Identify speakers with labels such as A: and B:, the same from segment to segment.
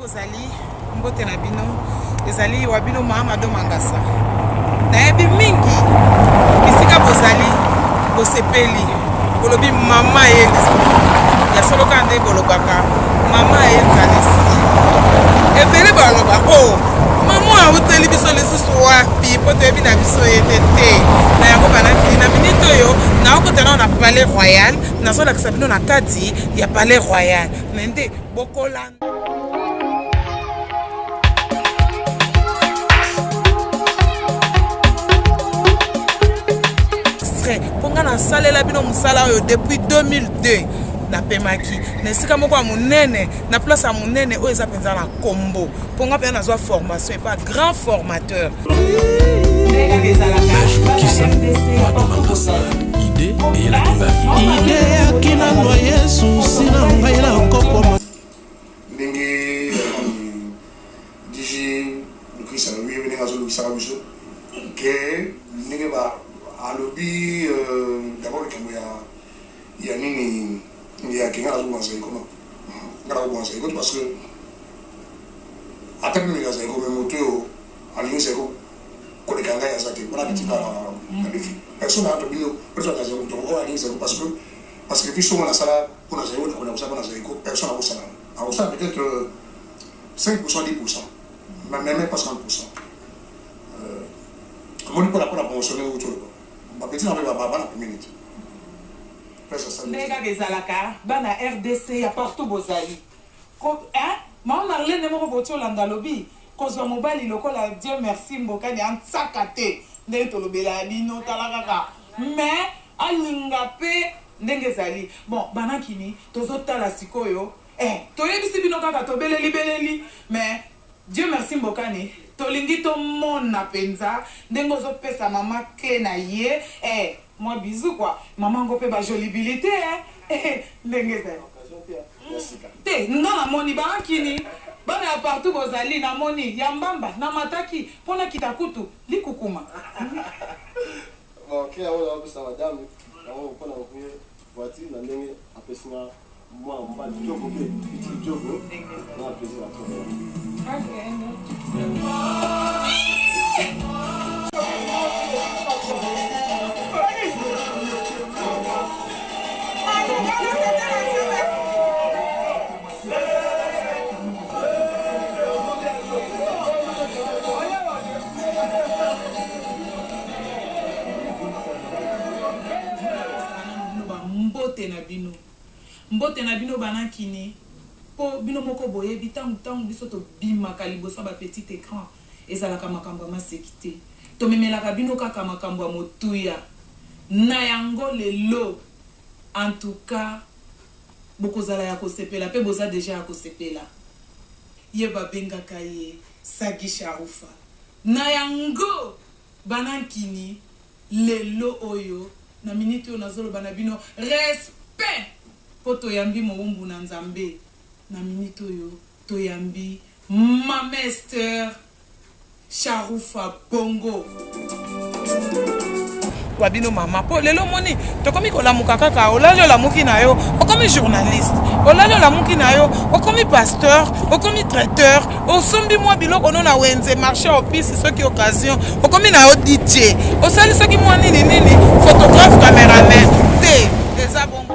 A: bozali mbote na bino ezali wa bino Mahamadou Mangasa na ebi mingi bisika bozali bosepeli bolobi mama Elisa ya solo kande bolobaka mama Elisa ebele baloba oh mama uteli biso lisusu wapi poto ebi na biso etete na yango banaki na minito yo na okotana na Palais Royal na sola kisabino na kati ya Palais Royal nende bokola ponga na salela bino musala oyo depuis 2002 na pemaki na sika moko munene na place ya munene oyo eza penza na kombo ponga pe na zwa formation et pas grand formateur
B: idée et la idée akina no Yesu sina ngai la kopo
C: ndenge diji Lucas na wiwe ndenge azo Lucas biso que ndenge ba alobi d'abord le kambo ya nini ya kinga la bonza ikono ngara bonza ikono parce que attaque ni gaza ikono moto ali seko ko de kanga ya zate para petit na défi personne a tobino personne a zero to ko ali seko parce que ficho na sala kuna zero na kusaba na zeko personne a usana a usana peut-être 5% 10% même pas 50%. Comment pour la promotionner autour
A: ndega bezalaka bana RDC ya partout bozali ko mama Marlène moko botolanda lobi kozwa mobali lokola Dieu merci mbokani antsakate ndenge tolobela bino talaka mais alinga pe ndenge zali bon bana kini tozotala sikoyo toyebisi bino kaka tobeleli mais Dieu merci mbokani tolingi to mona penza ndenge ozopesa mama ke na ye moi bisous quoi maman ngo pe ba jolibilité ndenge za te ngana moni ba kini bana ya partout bozali na moni ya mbamba na mataki pona kitakutu likukuma
D: OK awo ba sa madame awo pona okuye voiture na ndenge apesina moi mba jogo pe petit jogo na plaisir à toi
A: mbote na bino banakini po bino moko boye bitangu biso to bima kalibosa ba petit écran ezalaka makambo ma sécurité to memelaka bino kaka makambo ya motuya na yango lelo en tout cas bokozala ya kosepela pe boza déjà ya kosepela ye babengaka ye Sagi Sharufa na yango banakini lelo oyo na minute oyo nazolo bana bino respect poto yambi mowumbu na nzambe na minute oyo toyambi Mamester Sharufa Bongo wabino mama po lelo moni tokomi kolamuka kaka olalo la muki na yo okomi journaliste olalo la muki na yo okomi pasteur okomi traiteur osombi mwa biloko no na wenze marché au piste soki occasion okomi na yo DJ osali soki mwa nini photographe cameraman te eza bongo.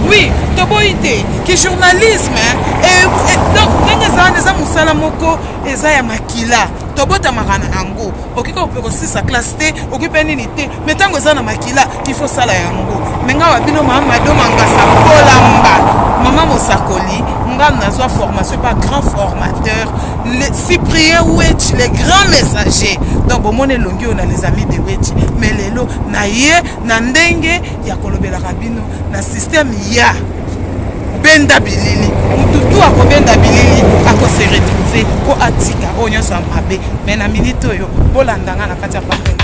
A: Oui, toboite ki journalisme donc ndenge za musala moko eza ya makila tobota makana yango okika opeko sisa classe te okipe nini te metango eza na makila il faut sala yango menga wabino Mahamadou Mangasa kolamba mama Mosakoli nga nazwa formation par grand formateur le Cyprien Wetch les grands messagers donc bomone longi on a les amis de Wetch mais lelo na ye na ndenge ya kolobela kabino na système ya benda bilili mututu akobenda bilili akose retrouver ko atika onyo sa mabe mais na minute oyo bolandanga na kati ya parole.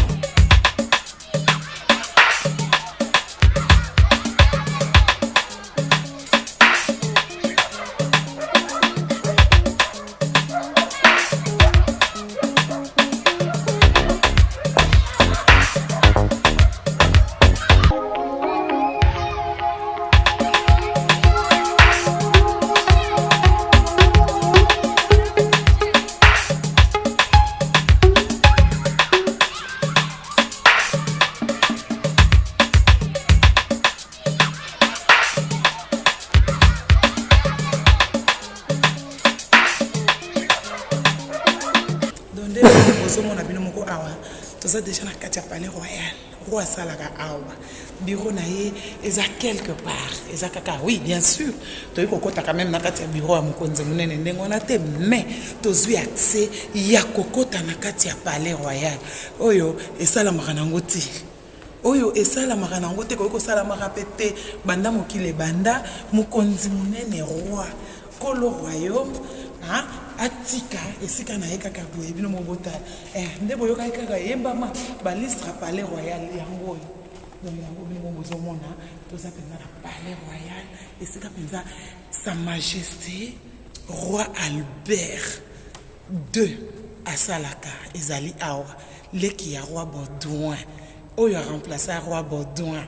A: toza déjà na kati ya palais royal roi asalaka awa bureau na ye eza quelque part eza kaka oui bien sûr toyei kokota quand même na kati ya bureau ya mokonzi monene ndenge wana te mais tozwi accès ya kokota na kati ya palais royal oyo esalamaka nango ti oyo esalamaka nango te koki kosalamaka mpe te banda mokili ebanda mokonzi monene roi kolo royaume atika esika na ye kaka boye bino mobotala nde boyokaki kaka yembama balistre palais royal yango oyo donc yango bino bozomona toza mpenza na palais royal esika mpenza sa majesté roi Albert II asalaka ezali awa leki ya roi Baudouin oyo aremplace roi Baudouin.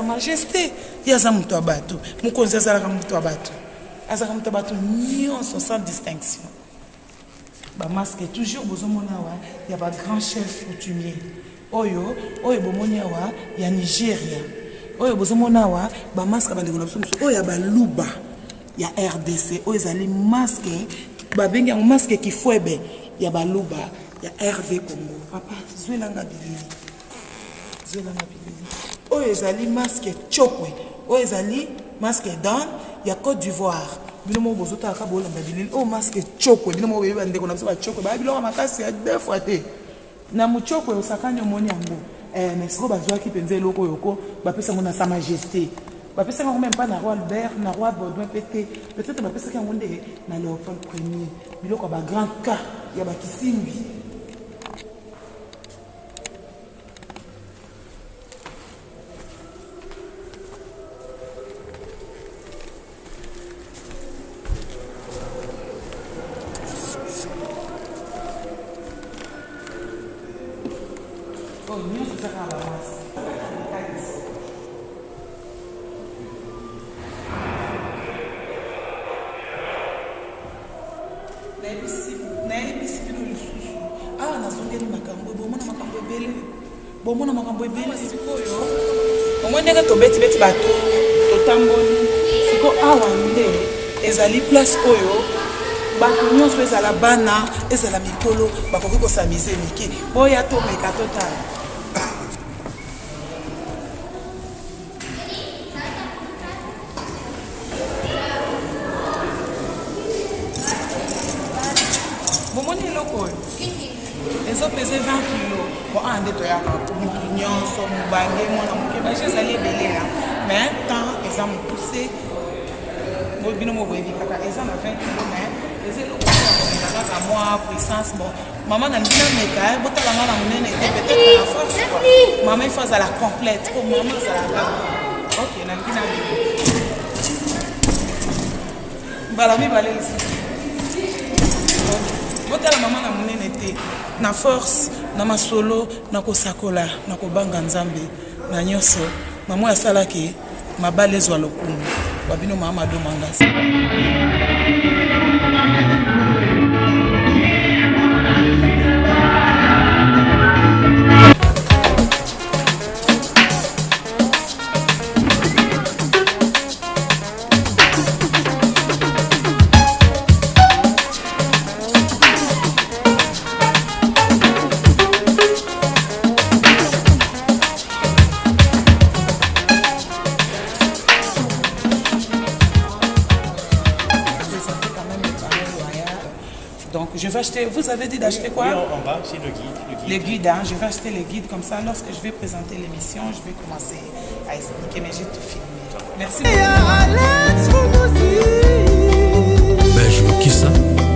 A: Majesté, yaza mutu abatu, mukonzi azalaka mutu abatu. Azalaka mutu abatu nyonso sans distinction. Ba masque toujours bozomona wa ya ba grand chef coutumier. Oyo bomoni wa ya Nigeria. Oyo bozomona wa ba masque bandeko na biso oyo ya ba luba ya RDC. Oyo ezali masque ba bengi ya masque kifwebe ya ba luba ya RD Congo. Papa, zwelanga bilili. Oyo ezali masque chokwe oyo ezali masque don ya Côte d'Ivoire bino mo bozota ka bolamba bilili o masque chokwe bino mo beba ndeko na biso ba chokwe ba biloko makasi ya deux fois te na muchokwe osakanya omoni yango mais siko bazwaki penza eloko yoko bapesa ngo na sa majesté bapesa ngo même pas na roi Albert na roi Baudouin pété peut-être bapesa ngo nde na Léopold Ier biloko ba grand cas ya bakisimbi. Bomona makambo ebele sikoyo omwendeka tobeti bato totamboli siko awa nde ezali place oyo bato nyonso ezala bana ezala mikolo bakoki kosamize mike boya tomeka totala bomoni eloko oyo ezopese 20 kilo ande toyaka mutu nyonso mobange mwana moke bashe ezali ebele mais temps eza mokuse bino moboyebi kaka eza na 20 kilo mais eza eloko kaka mwa puissance bon mama na ndina meka botalanga na monene te peut-être na force quoi mama il faut azala complète po mama azalaka ok na ndina mbala mibale lisusu botala mama na monene te na force na masolo na kosakola na kobanga nzambe na nyonso mama asalaki mabale ezwa lokumu babino mama do mangasa. Je vais acheter, vous avez dit d'acheter quoi?
E: Oui, en bas, c'est le guide.
A: Les guides, hein, je vais acheter les guides comme ça. Lorsque je vais présenter l'émission, je vais commencer à expliquer, mais j'ai tout filmé. Merci
B: Belge Kisa,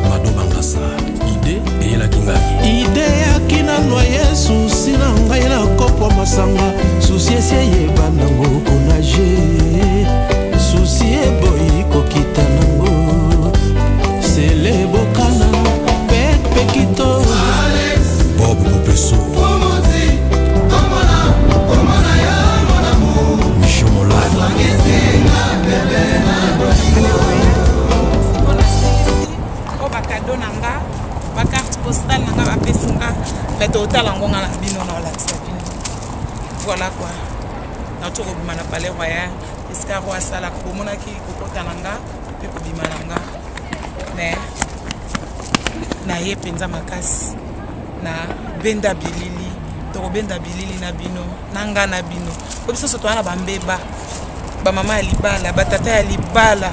B: Mado Bangasa, Ide et la Kingai. Ide ya kinanwa Yesu, sina ngai na kopo masanga, susi yeba nango konaje, susi boy kokita nango, sele bokana, pekito, Bob Mopeso, Michel Mola.
A: cadeau nanga, ma carte postale nanga ba pesinga, mais total ngonga na bino na la tsabino. Voilà quoi. Na to robima na palais royal, escar roi sala ko mona ki ko kota nanga, pe ko bima nanga. Mais na ye penza makasi na benda bilili, to benda bilili na bino, nanga na bino. Ko biso so to ana bambeba. Ba mama ya libala, ba tata ya libala.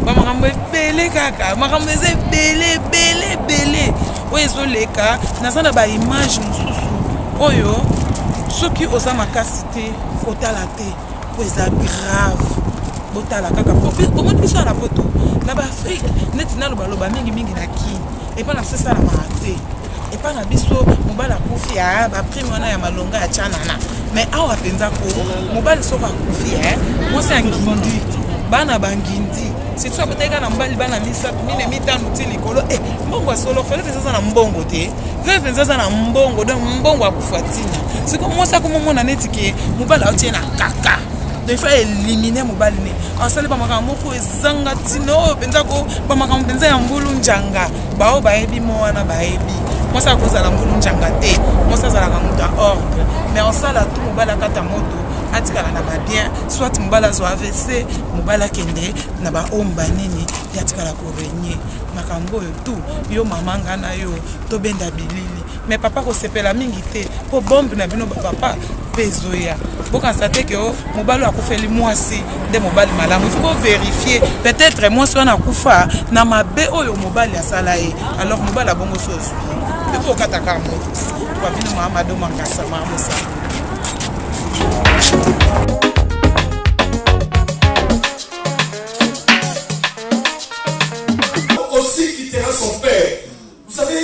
A: Makambo ebele kaka makambo eza ebele oyo ezoleka naza na baimage mosusu oyo soki oza makasi te kotala te po eza grave botala kaka omoni biso na poto na baafrike neti nalobaloba mingi na kini epa na sesalamaka te epa na biso mobali akufi baprime wana ya malonga ya tianana mais awa mpenza ko mobali soki akufi mwasi ya ngindi bana bangindi surtout akoteka na mbali bana misato mine mitano ti likolo mbongo ya solo fele penza na mbongo te fele penza na mbongo donc mbongo akufatina siko mwasi akomomona neti ke mobali aotie na kaka donc fa éliminer mobali ne asali bamakambo moko ezanga tina oyo penza ko bamakambo penza ya mbulu njanga bao bayebi mo wana bayebi mwasi akozala mbulu njanga te mwasi azalaka moto ya ordre mais osala tu mobali akata moto atikala na ba bien soit mobala zo AVC mobala kende na ba omba nini yatikala ko régner makambo yo tout yo mamanga na yo to benda bilili mais papa ko sepela mingi te po bombe na bino papa pezoya boka sate ke mobalo akufeli mwasi de mobali malamu il faut vérifier peut-être mwasi wana akufa na mabe oyo mobali asala ye alors mobala bongo soso pe ko kataka mo kwa bino Mamadou Mangasa mamosa.
F: Aussi quittera son père. Vous savez,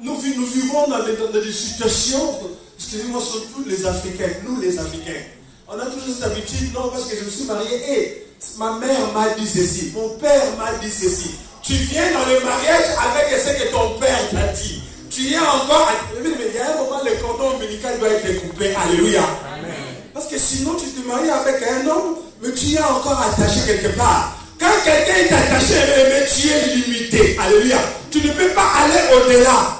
F: nous vivons dans des situations, excusez-moi, surtout les Africains, nous les Africains. On a toujours cette habitude, non, parce que je me suis marié, et ma mère m'a dit ceci, mon père m'a dit ceci. Tu viens dans le mariage avec ce que ton père t'a dit. Tu es encore, mais il y a un moment, le cordon ombilical doit être coupé. Alléluia. Amen. Parce que sinon, tu te maries avec un homme, mais tu es encore attaché quelque part. Quand quelqu'un est attaché, mais tu es limité. Alléluia. Tu ne peux pas aller au-delà.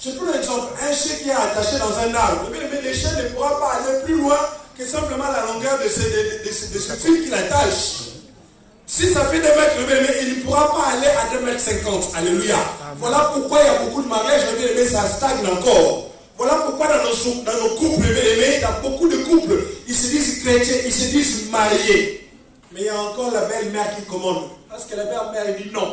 F: Je prends un exemple. Un chien qui est attaché dans un arbre. Mais le chien ne pourra pas aller plus loin que simplement la longueur de ce fil qui l'attache. Si ça fait 2 mètres, il ne pourra pas aller à 2,50 m. Alléluia. Voilà pourquoi il y a beaucoup de mariages, mais ça stagne encore. Voilà pourquoi dans nos couples, dans beaucoup de couples, ils se disent chrétiens, ils se disent mariés. Mais il y a encore la belle-mère qui commande. Parce que la belle-mère dit non.